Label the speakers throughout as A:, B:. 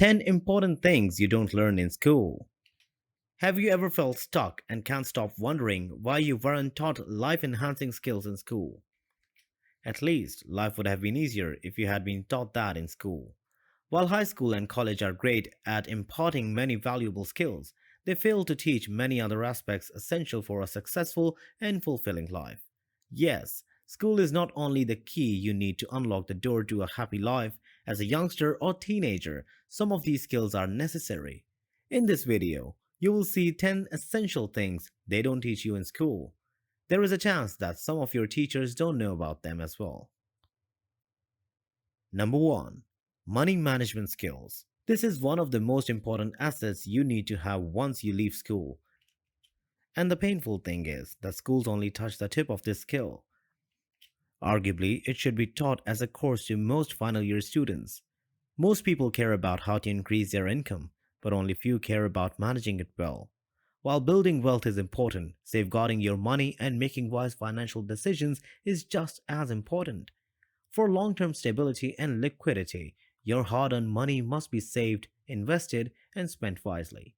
A: 10 important things you don't learn in school. Have you ever felt stuck and can't stop wondering why you weren't taught life enhancing skills in school? At least, life would have been easier if you had been taught that in school. While high school and college are great at imparting many valuable skills, they fail to teach many other aspects essential for a successful and fulfilling life. Yes, school is not only the key you need to unlock the door to a happy life as a youngster or teenager, some of these skills are necessary. In this video, you will see 10 essential things they don't teach you in school. There is a chance that some of your teachers don't know about them as well. Number 1. Money management skills. This is one of the most important assets you need to have once you leave school. And the painful thing is that schools only touch the tip of this skill. Arguably, it should be taught as a course to most final year students. Most people care about how to increase their income, but only few care about managing it well. While building wealth is important, safeguarding your money and making wise financial decisions is just as important. For long term stability and liquidity, your hard earned money must be saved, invested, and spent wisely.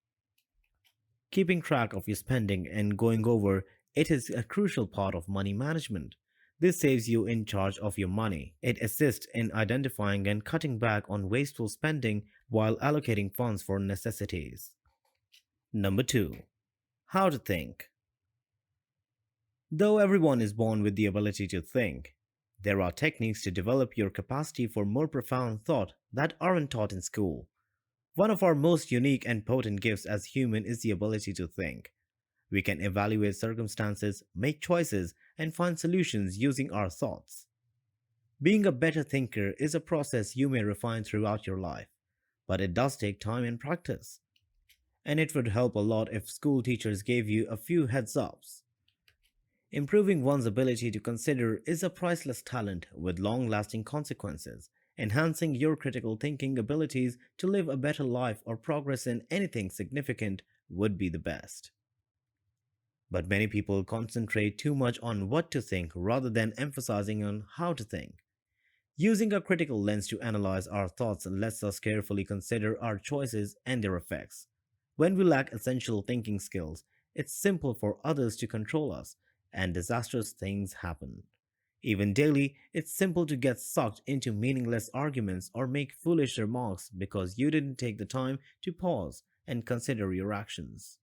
A: Keeping track of your spending and going over it is a crucial part of money management. This saves you in charge of your money. It assists in identifying and cutting back on wasteful spending while allocating funds for necessities. Number 2. How to think. Though everyone is born with the ability to think, there are techniques to develop your capacity for more profound thought that aren't taught in school. One of our most unique and potent gifts as human is the ability to think. We can evaluate circumstances, make choices, and find solutions using our thoughts. Being a better thinker is a process you may refine throughout your life, but it does take time and practice. And it would help a lot if school teachers gave you a few heads ups. Improving one's ability to consider is a priceless talent with long lasting consequences. Enhancing your critical thinking abilities to live a better life or progress in anything significant would be the best. But many people concentrate too much on what to think rather than emphasizing on how to think. Using a critical lens to analyze our thoughts lets us carefully consider our choices and their effects. When we lack essential thinking skills, it's simple for others to control us, and disastrous things happen. Even daily, it's simple to get sucked into meaningless arguments or make foolish remarks because you didn't take the time to pause and consider your actions.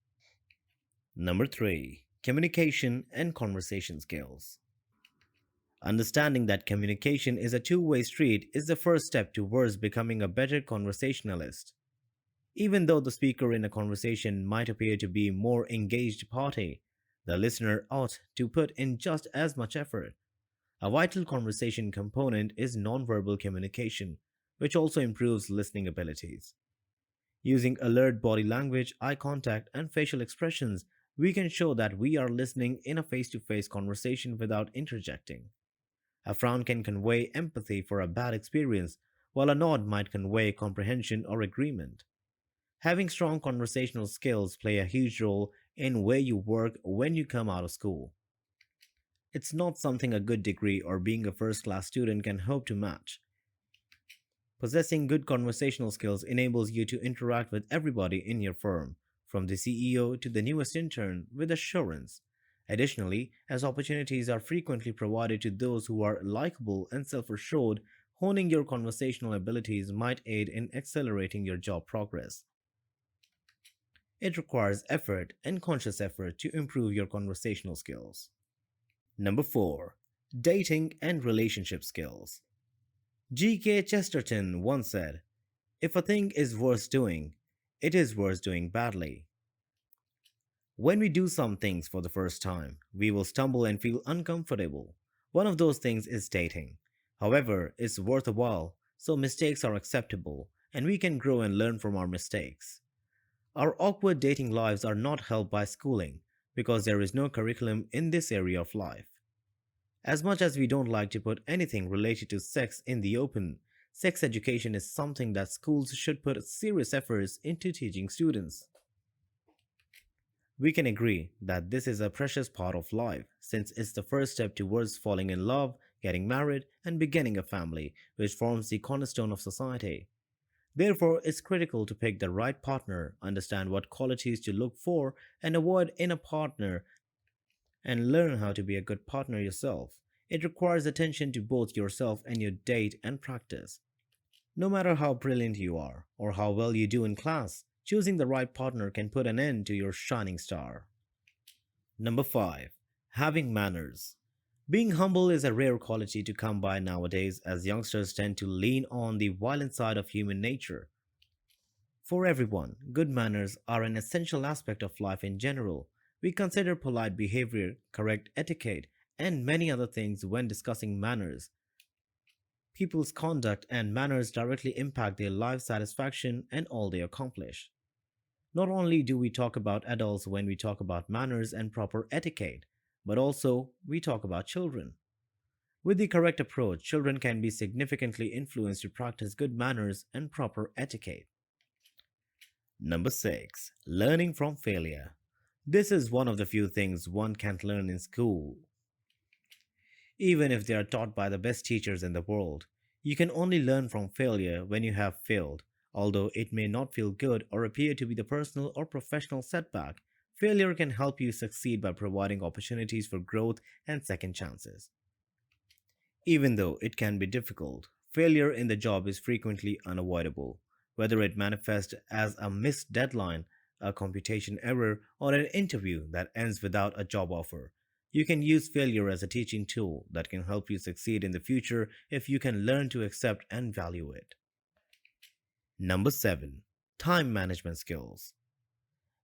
A: Number 3. Communication and conversation skills. Understanding that communication is a two-way street is the first step towards becoming a better conversationalist. Even though the speaker in a conversation might appear to be more engaged party, the listener ought to put in just as much effort. A vital conversation component is nonverbal communication, which also improves listening abilities. Using alert body language, eye contact, and facial expressions, we can show that we are listening in a face to face conversation without interjecting. A frown can convey empathy for a bad experience, while a nod might convey comprehension or agreement. Having strong conversational skills play a huge role in where you work when you come out of school. It's not something a good degree or being a first class student can hope to match. Possessing good conversational skills enables you to interact with everybody in your firm, from the CEO to the newest intern, with assurance. Additionally, as opportunities are frequently provided to those who are likable and self assured, honing your conversational abilities might aid in accelerating your job progress. It requires effort and conscious effort to improve your conversational skills. Number 4. Dating and relationship skills. G.K. Chesterton once said, "If a thing is worth doing, it is worth doing badly." When we do some things for the first time, we will stumble and feel uncomfortable. One of those things is dating. However, it's worth a while, so mistakes are acceptable, and we can grow and learn from our mistakes. Our awkward dating lives are not helped by schooling, because there is no curriculum in this area of life. As much as we don't like to put anything related to sex in the open, sex education is something that schools should put serious efforts into teaching students. We can agree that this is a precious part of life since it's the first step towards falling in love, getting married, and beginning a family, which forms the cornerstone of society. Therefore, it's critical to pick the right partner, understand what qualities to look for, and avoid in a partner, and learn how to be a good partner yourself. It requires attention to both yourself and your date and practice. No matter how brilliant you are or how well you do in class, choosing the right partner can put an end to your shining star. Number 5. Having manners. Being humble is a rare quality to come by nowadays as youngsters tend to lean on the violent side of human nature. For everyone, good manners are an essential aspect of life in general. We consider polite behavior, correct etiquette, and many other things when discussing manners. People's conduct and manners directly impact their life satisfaction and all they accomplish. Not only do we talk about adults when we talk about manners and proper etiquette, but also we talk about children. With the correct approach, children can be significantly influenced to practice good manners and proper etiquette. Number 6. Learning from failure. This is one of the few things one can't learn in school, even if they are taught by the best teachers in the world. You can only learn from failure when you have failed. Although it may not feel good or appear to be the personal or professional setback, failure can help you succeed by providing opportunities for growth and second chances. Even though it can be difficult, failure in the job is frequently unavoidable, whether it manifests as a missed deadline, a computation error, or an interview that ends without a job offer. You can use failure as a teaching tool that can help you succeed in the future if you can learn to accept and value it. Number 7. Time management skills.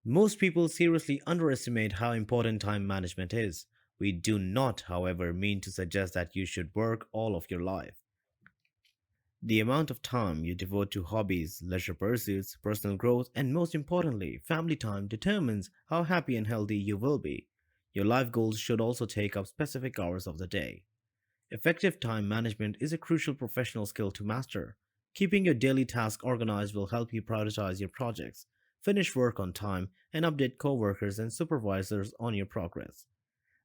A: Most people seriously underestimate how important time management is. We do not, however, mean to suggest that you should work all of your life. The amount of time you devote to hobbies, leisure pursuits, personal growth, and most importantly, family time determines how happy and healthy you will be. Your life goals should also take up specific hours of the day. Effective time management is a crucial professional skill to master. Keeping your daily tasks organized will help you prioritize your projects, finish work on time, and update coworkers and supervisors on your progress.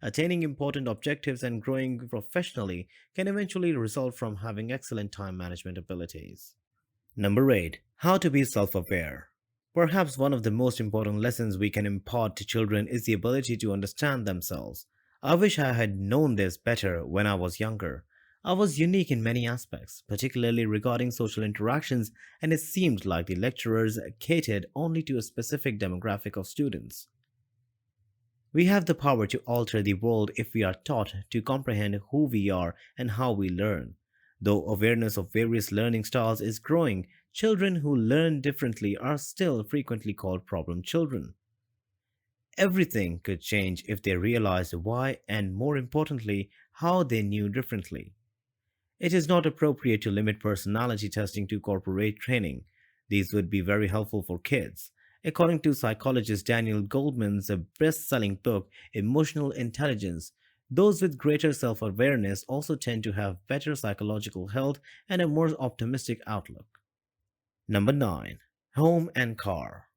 A: Attaining important objectives and growing professionally can eventually result from having excellent time management abilities. Number 8. How to be self aware. Perhaps one of the most important lessons we can impart to children is the ability to understand themselves. I wish I had known this better when I was younger. I was unique in many aspects, particularly regarding social interactions, and it seemed like the lecturers catered only to a specific demographic of students. We have the power to alter the world if we are taught to comprehend who we are and how we learn. Though awareness of various learning styles is growing, children who learn differently are still frequently called problem children. Everything could change if they realized why and, more importantly, how they knew differently. It is not appropriate to limit personality testing to corporate training. These would be very helpful for kids. According to psychologist Daniel Goldman's best selling book, Emotional Intelligence, those with greater self awareness also tend to have better psychological health and a more optimistic outlook. Number 9. Home and car.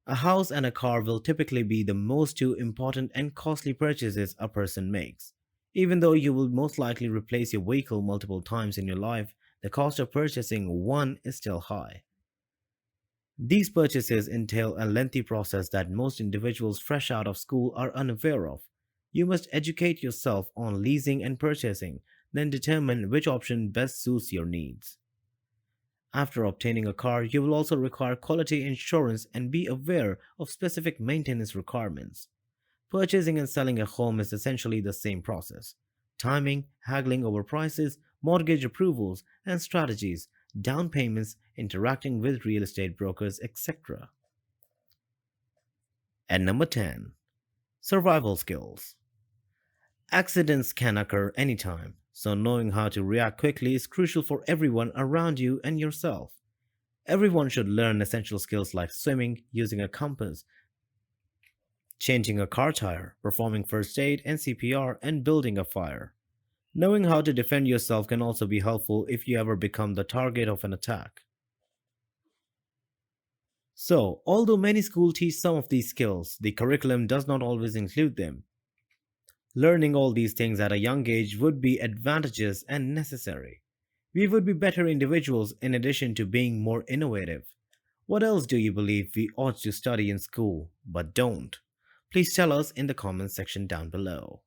A: A house and a car will typically be the most two important and costly purchases a person makes. Even though you will most likely replace your vehicle multiple times in your life, the cost of purchasing one is still high. These purchases entail a lengthy process that most individuals fresh out of school are unaware of. You must educate yourself on leasing and purchasing, then determine which option best suits your needs. After obtaining a car, you will also require quality insurance and be aware of specific maintenance requirements. Purchasing and selling a home is essentially the same process. Timing, haggling over prices, mortgage approvals and strategies, down payments, interacting with real estate brokers, etc. And number 10. Survival skills. Accidents can occur anytime, so knowing how to react quickly is crucial for everyone around you and yourself. Everyone should learn essential skills like swimming, using a compass, changing a car tire, performing first aid and CPR, and building a fire. Knowing how to defend yourself can also be helpful if you ever become the target of an attack. So, although many schools teach some of these skills, the curriculum does not always include them. Learning all these things at a young age would be advantageous and necessary. We would be better individuals in addition to being more innovative. What else do you believe we ought to study in school but don't? Please tell us in the comments section down below.